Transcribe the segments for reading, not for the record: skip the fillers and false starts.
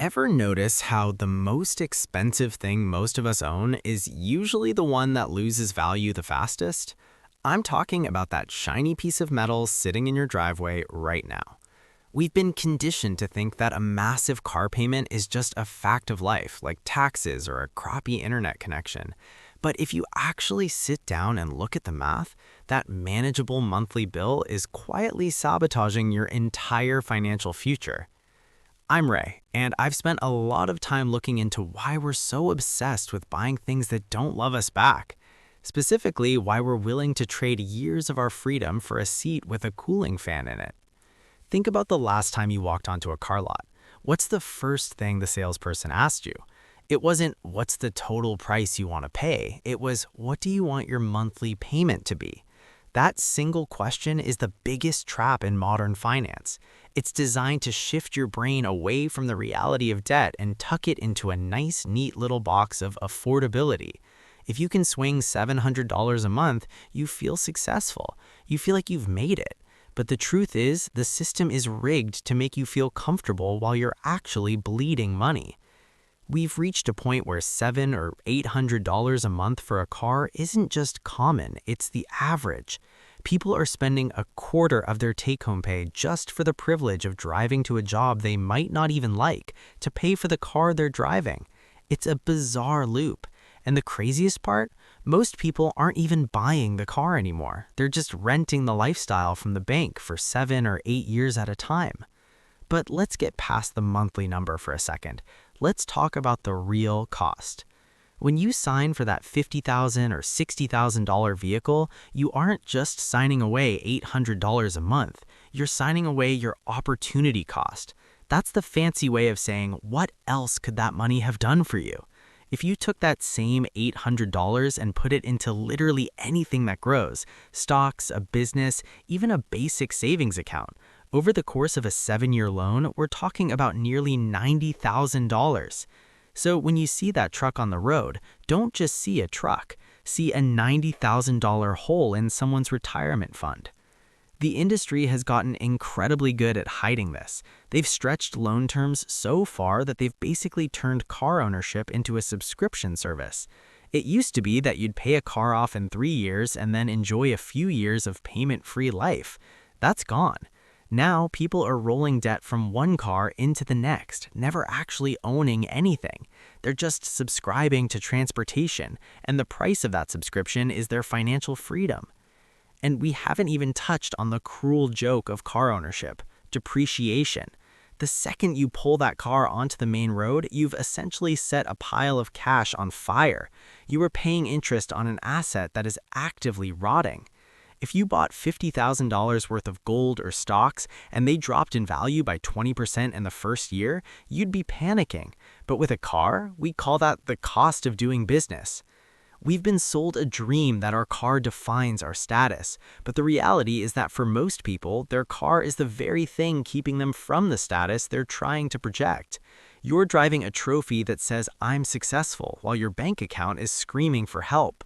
Ever notice how the most expensive thing most of us own is usually the one that loses value the fastest? I'm talking about that shiny piece of metal sitting in your driveway right now. We've been conditioned to think that a massive car payment is just a fact of life, like taxes or a crappy internet connection. But if you actually sit down and look at the math, that manageable monthly bill is quietly sabotaging your entire financial future. I'm Ray, and I've spent a lot of time looking into why we're so obsessed with buying things that don't love us back. Specifically, why we're willing to trade years of our freedom for a seat with a cooling fan in it. Think about the last time you walked onto a car lot. What's the first thing the salesperson asked you? It wasn't, what's the total price you want to pay? It was, what do you want your monthly payment to be? That single question is the biggest trap in modern finance. It's designed to shift your brain away from the reality of debt and tuck it into a nice, neat little box of affordability. If you can swing $700 a month, you feel successful. You feel like you've made it. But the truth is, the system is rigged to make you feel comfortable while you're actually bleeding money. We've reached a point where $700 or $800 a month for a car isn't just common, it's the average. People are spending a quarter of their take-home pay just for the privilege of driving to a job they might not even like to pay for the car they're driving. It's a bizarre loop. And the craziest part? Most people aren't even buying the car anymore. They're just renting the lifestyle from the bank for 7 or 8 years at a time. But let's get past the monthly number for a second. Let's talk about the real cost. When you sign for that $50,000 or $60,000 vehicle, you aren't just signing away $800 a month. You're signing away your opportunity cost. That's the fancy way of saying, what else could that money have done for you? If you took that same $800 and put it into literally anything that grows, stocks, a business, even a basic savings account, over the course of a 7-year loan, we're talking about nearly $90,000. So when you see that truck on the road, don't just see a truck, see a $90,000 hole in someone's retirement fund. The industry has gotten incredibly good at hiding this. They've stretched loan terms so far that they've basically turned car ownership into a subscription service. It used to be that you'd pay a car off in 3 years and then enjoy a few years of payment-free life. That's gone. Now, people are rolling debt from one car into the next, never actually owning anything. They're just subscribing to transportation, and the price of that subscription is their financial freedom. And we haven't even touched on the cruel joke of car ownership, depreciation. The second you pull that car onto the main road, you've essentially set a pile of cash on fire. You are paying interest on an asset that is actively rotting. If you bought $50,000 worth of gold or stocks and they dropped in value by 20% in the first year, you'd be panicking. But with a car, we call that the cost of doing business. We've been sold a dream that our car defines our status, but the reality is that for most people, their car is the very thing keeping them from the status they're trying to project. You're driving a trophy that says, "I'm successful," while your bank account is screaming for help.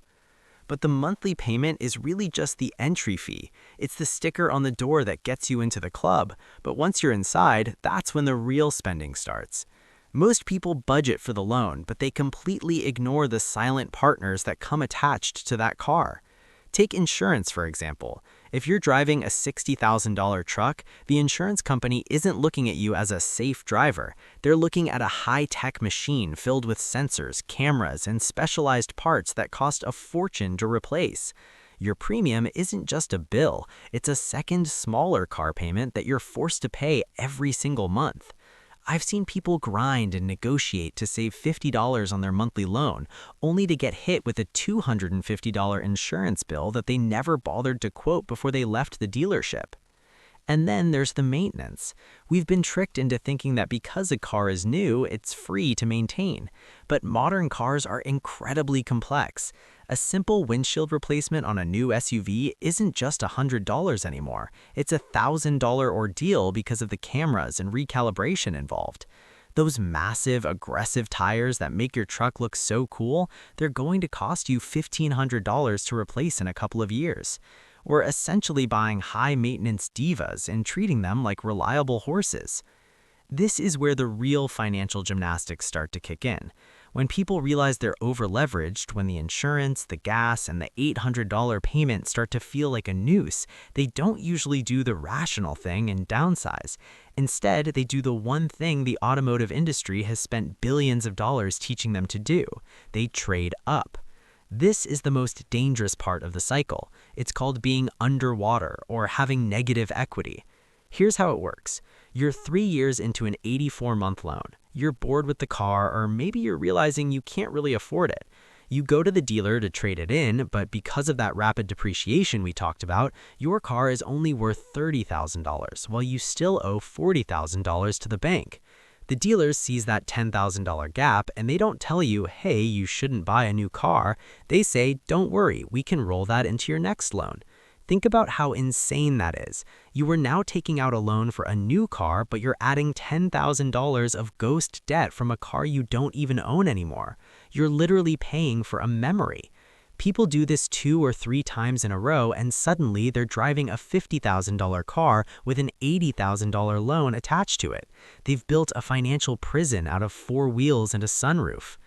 But the monthly payment is really just the entry fee. It's the sticker on the door that gets you into the club, but once you're inside, that's when the real spending starts. Most people budget for the loan, but they completely ignore the silent partners that come attached to that car. Take insurance, for example. If you're driving a $60,000 truck, the insurance company isn't looking at you as a safe driver. They're looking at a high-tech machine filled with sensors, cameras, and specialized parts that cost a fortune to replace. Your premium isn't just a bill, it's a second, smaller car payment that you're forced to pay every single month. I've seen people grind and negotiate to save $50 on their monthly loan, only to get hit with a $250 insurance bill that they never bothered to quote before they left the dealership. And then there's the maintenance. We've been tricked into thinking that because a car is new, it's free to maintain. But modern cars are incredibly complex. A simple windshield replacement on a new SUV isn't just $100 anymore. It's a $1,000 ordeal because of the cameras and recalibration involved. Those massive, aggressive tires that make your truck look so cool, they're going to cost you $1,500 to replace in a couple of years. We're essentially buying high-maintenance divas and treating them like reliable horses. This is where the real financial gymnastics start to kick in. When people realize they're over-leveraged, when the insurance, the gas, and the $800 payment start to feel like a noose, they don't usually do the rational thing and downsize. Instead, they do the one thing the automotive industry has spent billions of dollars teaching them to do. They trade up. This is the most dangerous part of the cycle. It's called being underwater or having negative equity. Here's how it works. You're 3 years into an 84-month loan. You're bored with the car, or maybe you're realizing you can't really afford it. You go to the dealer to trade it in, but because of that rapid depreciation we talked about, your car is only worth $30,000, while you still owe $40,000 to the bank. The dealer sees that $10,000 gap, and they don't tell you, hey, you shouldn't buy a new car. They say, don't worry, we can roll that into your next loan. Think about how insane that is. You are now taking out a loan for a new car, but you're adding $10,000 of ghost debt from a car you don't even own anymore. You're literally paying for a memory. People do this 2 or 3 times in a row, and suddenly they're driving a $50,000 car with an $80,000 loan attached to it. They've built a financial prison out of 4 wheels and a sunroof.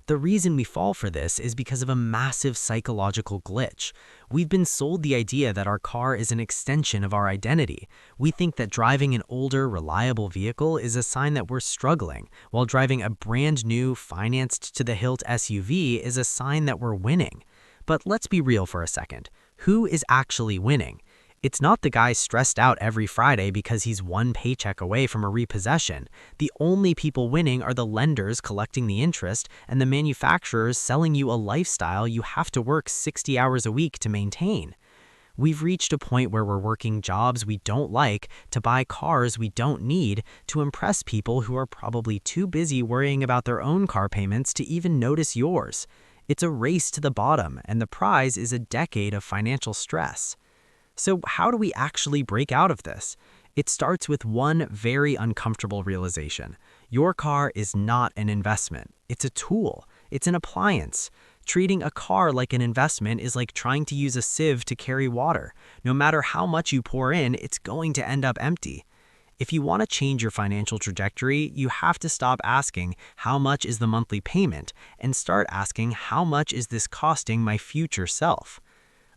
The reason we fall for this is because of a massive psychological glitch. We've been sold the idea that our car is an extension of our identity. We think that driving an older, reliable vehicle is a sign that we're struggling, while driving a brand new, financed to the hilt SUV is a sign that we're winning. But let's be real for a second. Who is actually winning? It's not the guy stressed out every Friday because he's one paycheck away from a repossession. The only people winning are the lenders collecting the interest and the manufacturers selling you a lifestyle you have to work 60 hours a week to maintain. We've reached a point where we're working jobs we don't like to buy cars we don't need to impress people who are probably too busy worrying about their own car payments to even notice yours. It's a race to the bottom, and the prize is a decade of financial stress. So how do we actually break out of this? It starts with one very uncomfortable realization. Your car is not an investment. It's a tool. It's an appliance. Treating a car like an investment is like trying to use a sieve to carry water. No matter how much you pour in, it's going to end up empty. If you want to change your financial trajectory, you have to stop asking, how much is the monthly payment, and start asking, how much is this costing my future self?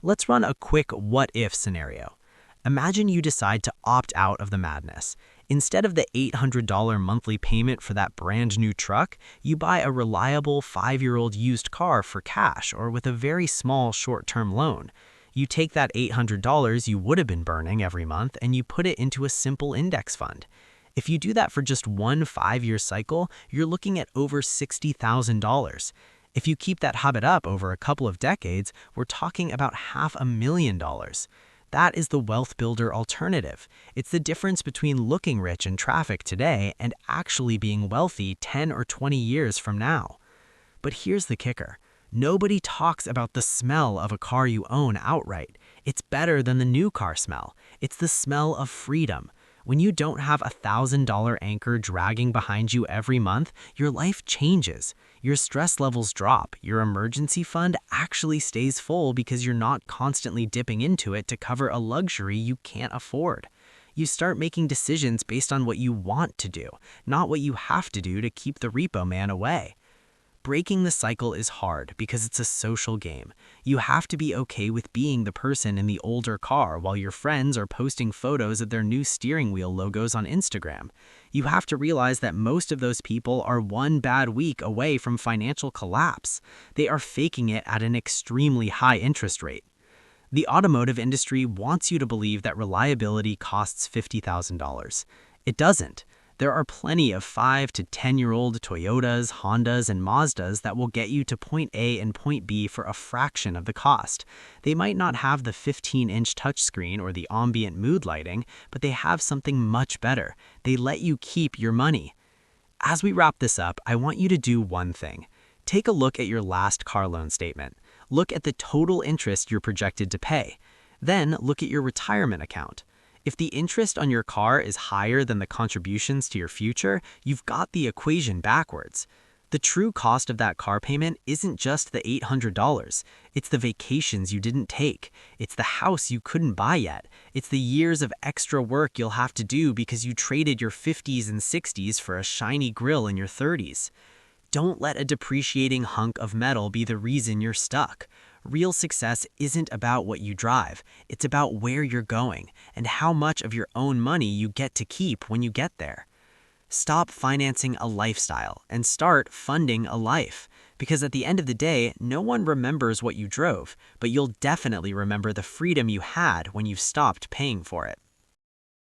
Let's run a quick what-if scenario. Imagine you decide to opt out of the madness. Instead of the $800 monthly payment for that brand new truck, you buy a reliable 5-year-old used car for cash or with a very small short-term loan. You take that $800 you would have been burning every month and you put it into a simple index fund. If you do that for just one 5-year cycle, you're looking at over $60,000. If you keep that habit up over a couple of decades, we're talking about $500,000. That is the wealth builder alternative. It's the difference between looking rich in traffic today and actually being wealthy 10 or 20 years from now. But here's the kicker. Nobody talks about the smell of a car you own outright. It's better than the new car smell. It's the smell of freedom. When you don't have a $1,000 anchor dragging behind you every month, your life changes. Your stress levels drop. Your emergency fund actually stays full because you're not constantly dipping into it to cover a luxury you can't afford. You start making decisions based on what you want to do, not what you have to do to keep the repo man away. Breaking the cycle is hard because it's a social game. You have to be okay with being the person in the older car while your friends are posting photos of their new steering wheel logos on Instagram. You have to realize that most of those people are one bad week away from financial collapse. They are faking it at an extremely high interest rate. The automotive industry wants you to believe that reliability costs $50,000. It doesn't. There are plenty of 5 to 10-year-old Toyotas, Hondas, and Mazdas that will get you to point A and point B for a fraction of the cost. They might not have the 15-inch touchscreen or the ambient mood lighting, but they have something much better. They let you keep your money. As we wrap this up, I want you to do one thing. Take a look at your last car loan statement. Look at the total interest you're projected to pay. Then look at your retirement account. If the interest on your car is higher than the contributions to your future, you've got the equation backwards. The true cost of that car payment isn't just the $800. It's the vacations you didn't take. It's the house you couldn't buy yet. It's the years of extra work you'll have to do because you traded your 50s and 60s for a shiny grill in your 30s. Don't let a depreciating hunk of metal be the reason you're stuck. Real success isn't about what you drive. It's about where you're going and how much of your own money you get to keep when you get there. Stop financing a lifestyle and start funding a life. Because at the end of the day, no one remembers what you drove, but you'll definitely remember the freedom you had when you stopped paying for it.